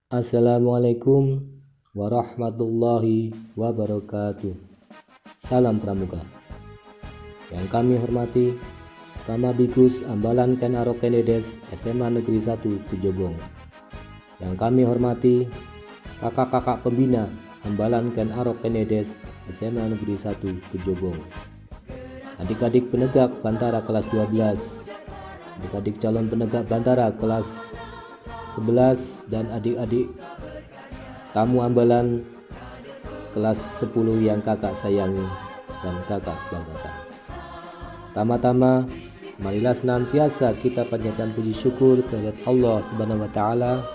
Assalamualaikum warahmatullahi wabarakatuh. Salam Pramuka. Yang kami hormati Rama Bikus Ambalan Ken Arok Kenedes SMA Negeri 1 Kejobong. Yang kami hormati kakak-kakak pembina Ambalan Ken Arok Kenedes SMA Negeri 1 Kejobong. Adik-adik penegak Bantara kelas 12, adik-adik calon penegak Bantara kelas 11, dan adik-adik tamu Ambalan kelas 10 yang kakak sayangi dan kakak banggakan. Tama-tama, marilah senantiasa kita panjatkan puji syukur kepada Allah Subhanahu wa taala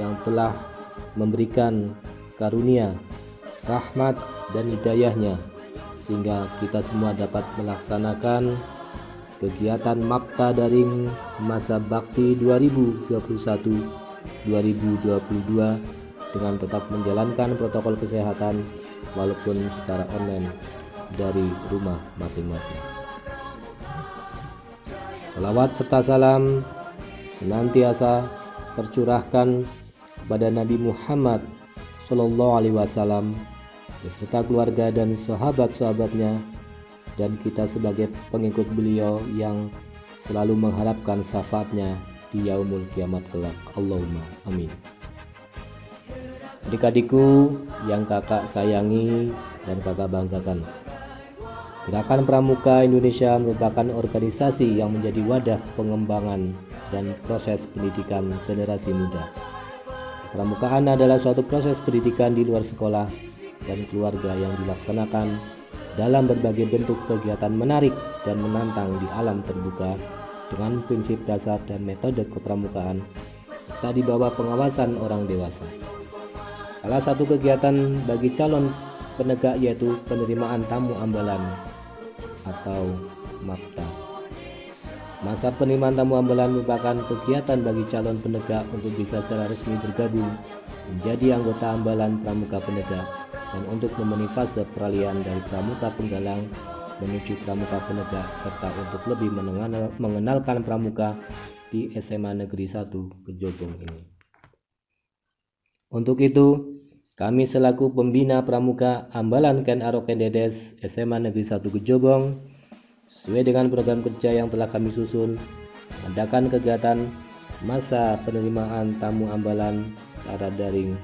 yang telah memberikan karunia, rahmat dan hidayahnya sehingga kita semua dapat melaksanakan kegiatan Mapta Daring Masa Bakti 2021-2022 dengan tetap menjalankan protokol kesehatan walaupun secara online dari rumah masing-masing. Salawat serta salam senantiasa tercurahkan kepada Nabi Muhammad SAW beserta keluarga dan sahabat-sahabatnya, dan kita sebagai pengikut beliau yang selalu mengharapkan syafaatnya di yaumul kiamat kelak. Allahumma amin. Adik-adikku yang kakak sayangi dan kakak banggakan, Gerakan Pramuka Indonesia merupakan organisasi yang menjadi wadah pengembangan dan proses pendidikan generasi muda. Pramukaan adalah suatu proses pendidikan di luar sekolah dan keluarga yang dilaksanakan dalam berbagai bentuk kegiatan menarik dan menantang di alam terbuka dengan prinsip dasar dan metode kepramukaan serta di bawah pengawasan orang dewasa. Salah satu kegiatan bagi calon penegak yaitu penerimaan tamu ambalan atau Mapta. Masa penerimaan tamu ambalan merupakan kegiatan bagi calon penegak untuk bisa secara resmi bergabung menjadi anggota ambalan pramuka penegak dan untuk memenuhi fase peralihan dari pramuka penggalang menuju pramuka penegak serta untuk lebih mengenalkan pramuka di SMA Negeri 1 Kejobong ini. Untuk itu, kami selaku pembina pramuka Ambalan Ken Arok Kenedes SMA Negeri 1 Kejobong sesuai dengan program kerja yang telah kami susun mengadakan kegiatan masa penerimaan tamu ambalan secara daring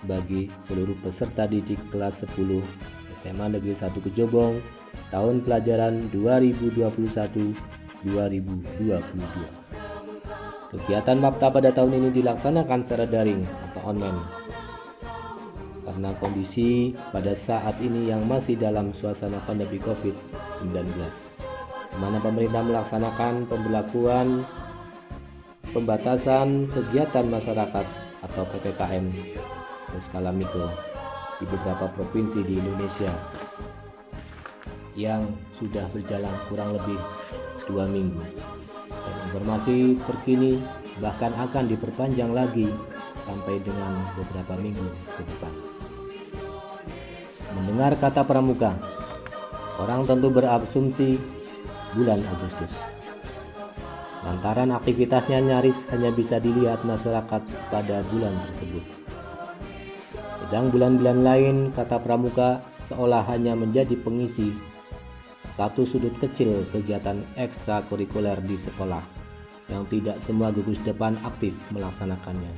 bagi seluruh peserta didik kelas 10 SMA Negeri 1 Kejobong tahun pelajaran 2021-2022. Kegiatan Mapta pada tahun ini dilaksanakan secara daring atau online karena kondisi pada saat ini yang masih dalam suasana pandemi COVID-19, di mana pemerintah melaksanakan pemberlakuan pembatasan kegiatan masyarakat atau PPKM skala mikro di beberapa provinsi di Indonesia yang sudah berjalan kurang lebih 2 minggu, dan informasi terkini bahkan akan diperpanjang lagi sampai dengan beberapa minggu ke depan. Mendengar kata pramuka, orang tentu berasumsi bulan Agustus lantaran aktivitasnya nyaris hanya bisa dilihat masyarakat pada bulan tersebut. Sedang bulan-bulan lain, kata pramuka seolah hanya menjadi pengisi satu sudut kecil kegiatan ekstrakurikuler di sekolah yang tidak semua gugus depan aktif melaksanakannya.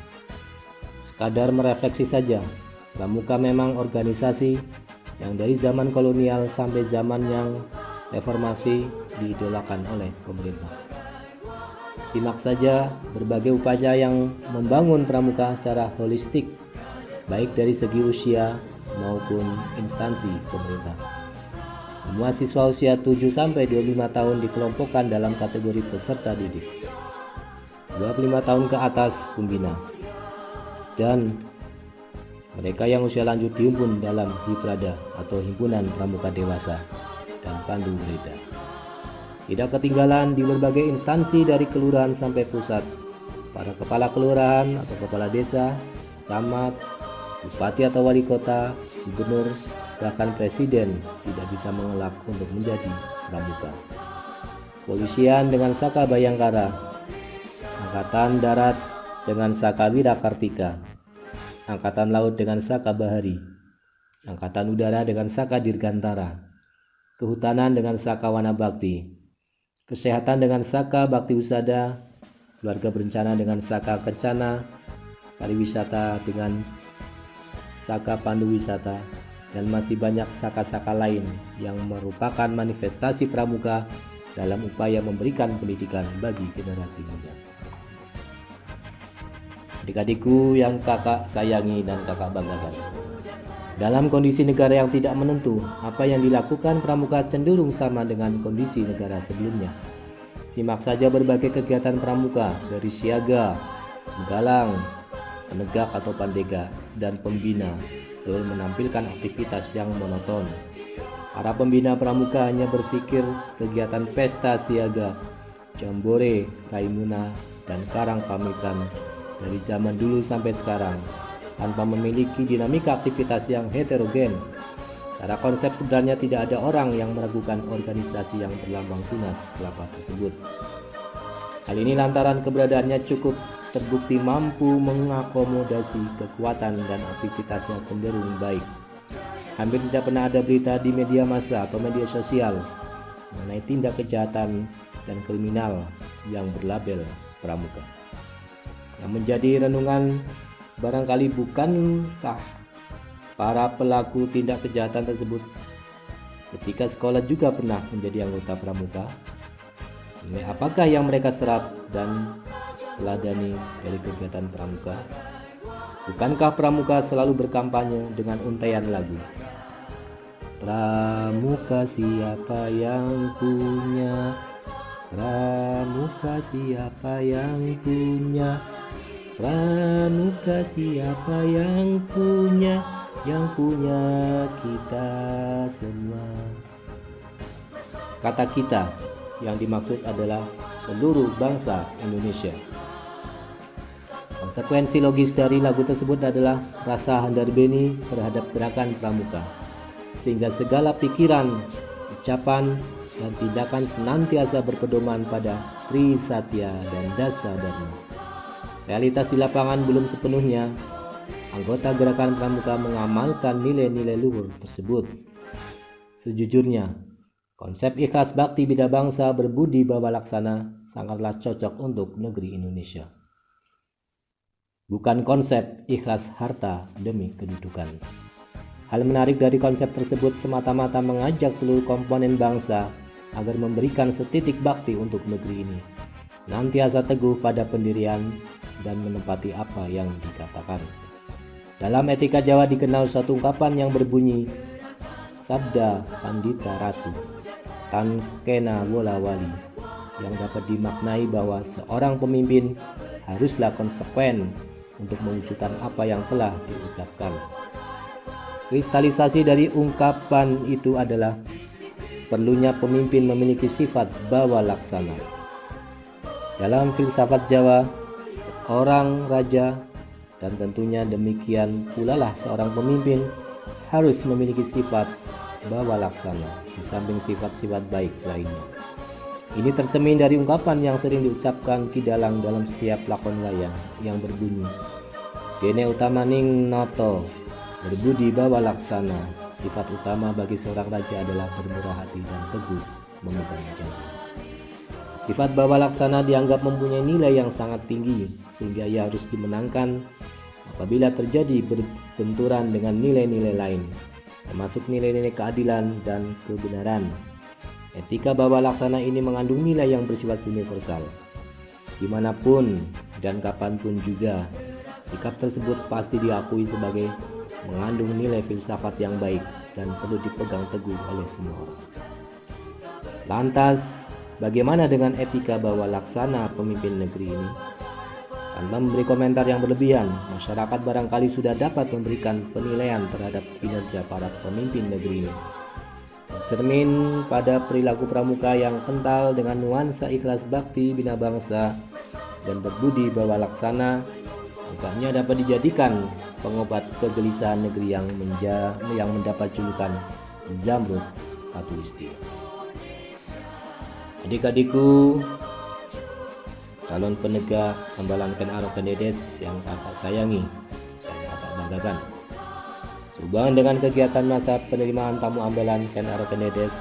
Sekadar merefleksi saja, pramuka memang organisasi yang dari zaman kolonial sampai zaman yang reformasi diidolakan oleh pemerintah. Simak saja berbagai upaya yang membangun pramuka secara holistik, baik dari segi usia maupun instansi pemerintah. Semua siswa usia 7-25 tahun dikelompokkan dalam kategori peserta didik, 25 tahun ke atas pembina, dan mereka yang usia lanjut dihimpun dalam Hiprada atau Himpunan Pramuka Dewasa dan Pandu Breda. Tidak ketinggalan di berbagai instansi dari kelurahan sampai pusat, para kepala kelurahan atau kepala desa, camat, bupati atau wali kota, gubernur, bahkan presiden tidak bisa mengelak untuk menjadi pramuka. Polisian dengan Saka Bayangkara, Angkatan Darat dengan Saka Wirakartika, Angkatan Laut dengan Saka Bahari, Angkatan Udara dengan Saka Dirgantara, Kehutanan dengan Saka Wanabakti, Kesehatan dengan Saka Bakti Husada, Keluarga Berencana dengan Saka Kencana, Pariwisata dengan Saka Pandu Wisata, dan masih banyak saka-saka lain yang merupakan manifestasi pramuka dalam upaya memberikan pendidikan bagi generasi muda. Adik-adikku yang kakak sayangi dan kakak banggakan, dalam kondisi negara yang tidak menentu, apa yang dilakukan pramuka cenderung sama dengan kondisi negara sebelumnya. Simak saja berbagai kegiatan pramuka dari siaga, menggalang, penegak atau pandega, dan pembina selalu menampilkan aktivitas yang monoton. Para pembina pramuka hanya berpikir kegiatan pesta siaga, jambore, raimuna, dan karang pamitan dari zaman dulu sampai sekarang tanpa memiliki dinamika aktivitas yang heterogen. Secara konsep sebenarnya tidak ada orang yang meragukan organisasi yang berlambang tunas kelapa tersebut. Hal ini lantaran keberadaannya cukup terbukti mampu mengakomodasi kekuatan dan aktivitasnya cenderung baik. Hampir tidak pernah ada berita di media massa atau media sosial mengenai tindak kejahatan dan kriminal yang berlabel pramuka. Yang menjadi renungan, barangkali bukankah para pelaku tindak kejahatan tersebut ketika sekolah juga pernah menjadi anggota pramuka? Apakah yang mereka serap dan teladani dari kegiatan pramuka? Bukankah pramuka selalu berkampanye dengan untaian lagu? Pramuka siapa yang punya? Pramuka siapa yang punya? Pramuka siapa yang punya? Yang punya kita semua. Kata kita yang dimaksud adalah seluruh bangsa Indonesia. Konsekuensi logis dari lagu tersebut adalah rasa handarbeni terhadap gerakan pramuka, sehingga segala pikiran, ucapan, dan tindakan senantiasa berpedoman pada Trisatya dan Dasa Dharma. Realitas di lapangan belum sepenuhnya anggota gerakan pramuka mengamalkan nilai-nilai luhur tersebut. Sejujurnya, konsep ikhlas bakti bida bangsa berbudi bawa laksana sangatlah cocok untuk negeri Indonesia. Bukan konsep ikhlas harta demi kedudukan. Hal menarik dari konsep tersebut semata-mata mengajak seluruh komponen bangsa agar memberikan setitik bakti untuk negeri ini, senantiasa teguh pada pendirian dan menepati apa yang dikatakan. Dalam etika Jawa dikenal suatu ungkapan yang berbunyi, Sabda Pandita Ratu, Tan Kena Wola Wali, yang dapat dimaknai bahwa seorang pemimpin haruslah konsekuen untuk mewujudkan apa yang telah diucapkan. Kristalisasi dari ungkapan itu adalah perlunya pemimpin memiliki sifat bawa laksana. Dalam filsafat Jawa, seorang raja, dan tentunya demikian pula lah seorang pemimpin, harus memiliki sifat bawa laksana di samping sifat-sifat baik lainnya. Ini tercermin dari ungkapan yang sering diucapkan Ki Dalang dalam setiap lakon wayang yang berbunyi, Dene utamaning noto, berbudi bawa laksana. Sifat utama bagi seorang raja adalah bermurah hati dan teguh memegang janji. Sifat bawa laksana dianggap mempunyai nilai yang sangat tinggi, sehingga ia harus dimenangkan apabila terjadi berbenturan dengan nilai-nilai lain, termasuk nilai-nilai keadilan dan kebenaran. Etika bawa laksana ini mengandung nilai yang bersifat universal. Dimanapun dan kapanpun juga, sikap tersebut pasti diakui sebagai mengandung nilai filsafat yang baik dan perlu dipegang teguh oleh semua orang. Lantas, bagaimana dengan etika bawa laksana pemimpin negeri ini? Tanpa memberi komentar yang berlebihan, masyarakat barangkali sudah dapat memberikan penilaian terhadap kinerja para pemimpin negeri ini. Cermin pada perilaku pramuka yang kental dengan nuansa ikhlas bakti bina bangsa dan berbudi bawa laksana, agaknya dapat dijadikan pengobat kegelisahan negeri yang mendapat julukan Zamrud Katulistiwa. Adik-adikku calon penegak Ambalan Ken Arok Kendedes yang kakak sayangi dan kakak banggakan. Sehubungan dengan kegiatan masa penerimaan tamu Ambalan Ken Arok Kendedes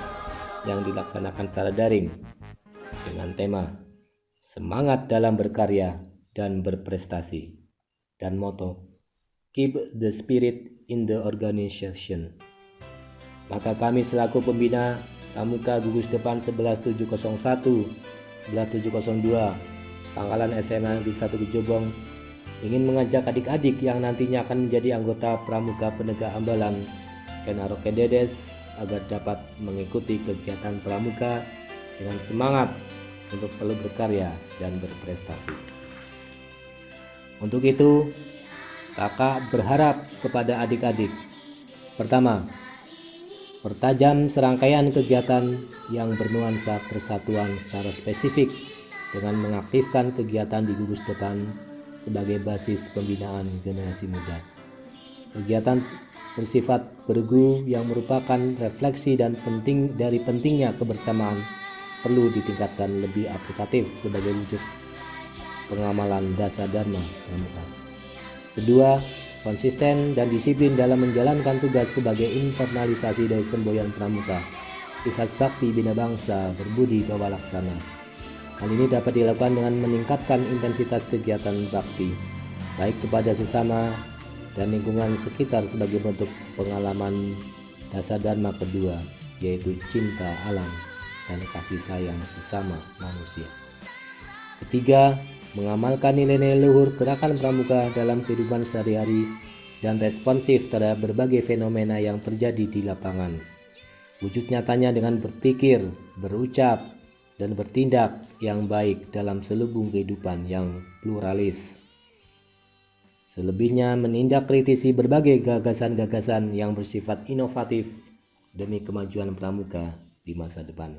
yang dilaksanakan secara daring dengan tema Semangat dalam berkarya dan berprestasi dan moto Keep the Spirit in the Organization. Maka kami selaku pembina Pramuka Gugus Depan 11701, 11702 Pangkalan SMA Negeri 1 Kejobong ingin mengajak adik-adik yang nantinya akan menjadi anggota Pramuka Penegak Ambalan Ken Arok Kendedes agar dapat mengikuti kegiatan pramuka dengan semangat untuk selalu berkarya dan berprestasi. Untuk itu, kakak berharap kepada adik-adik. Pertama, pertajam serangkaian kegiatan yang bernuansa persatuan secara spesifik dengan mengaktifkan kegiatan di gugus depan sebagai basis pembinaan generasi muda. Kegiatan bersifat bergu yang merupakan refleksi dan dari pentingnya kebersamaan perlu ditingkatkan lebih aplikatif sebagai wujud pengamalan dasar dharma pramuka. Kedua, konsisten dan disiplin dalam menjalankan tugas sebagai internalisasi dari semboyan pramuka, ikhlas bakti bina bangsa, berbudi bawa laksana. Hal ini dapat dilakukan dengan meningkatkan intensitas kegiatan bakti, baik kepada sesama dan lingkungan sekitar sebagai bentuk pengalaman dasar dharma kedua, yaitu cinta alam dan kasih sayang sesama manusia. Ketiga, mengamalkan nilai-nilai luhur gerakan pramuka dalam kehidupan sehari-hari dan responsif terhadap berbagai fenomena yang terjadi di lapangan. Wujud nyatanya dengan berpikir, berucap, dan bertindak yang baik dalam selubung kehidupan yang pluralis. Selebihnya menindak kritisi berbagai gagasan-gagasan yang bersifat inovatif demi kemajuan pramuka di masa depan.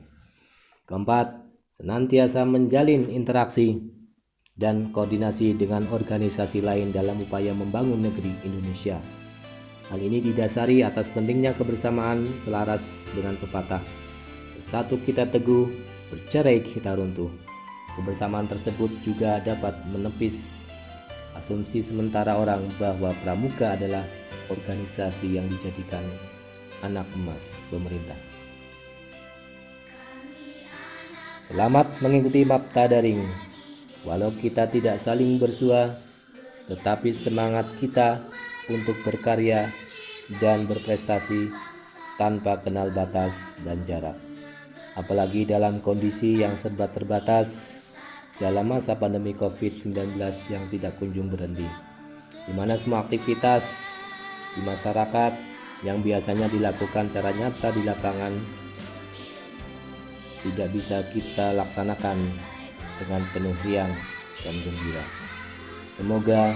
Keempat, senantiasa menjalin interaksi dan koordinasi dengan organisasi lain dalam upaya membangun negeri Indonesia. Hal ini didasari atas pentingnya kebersamaan selaras dengan pepatah, bersatu kita teguh, bercerai kita runtuh. Kebersamaan tersebut juga dapat menepis asumsi sementara orang bahwa pramuka adalah organisasi yang dijadikan anak emas pemerintah. Selamat mengikuti Mapta Daring. Walau kita tidak saling bersua, tetapi semangat kita untuk berkarya dan berprestasi tanpa kenal batas dan jarak. Apalagi dalam kondisi yang serba terbatas dalam masa pandemi COVID-19 yang tidak kunjung berhenti, di mana semua aktivitas di masyarakat yang biasanya dilakukan secara nyata di lapangan tidak bisa kita laksanakan dengan penuh riang dan gembira. Semoga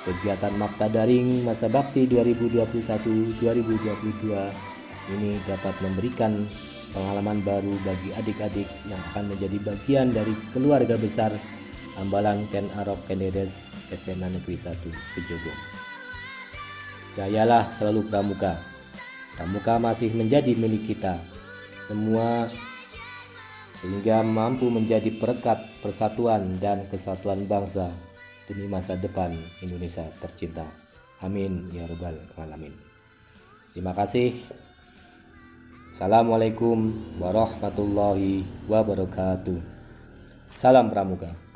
kegiatan Mapta Daring Masa Bakti 2021-2022 ini dapat memberikan pengalaman baru bagi adik-adik yang akan menjadi bagian dari keluarga besar Ambalan Ken Arok Kendedes SMA Negeri 1 Kejobong. Jayalah selalu pramuka. Pramuka masih menjadi milik kita semua, sehingga mampu menjadi perekat persatuan dan kesatuan bangsa demi masa depan Indonesia tercinta. Amin ya rabbal alamin. Terima kasih. Assalamualaikum warahmatullahi wabarakatuh. Salam pramuka.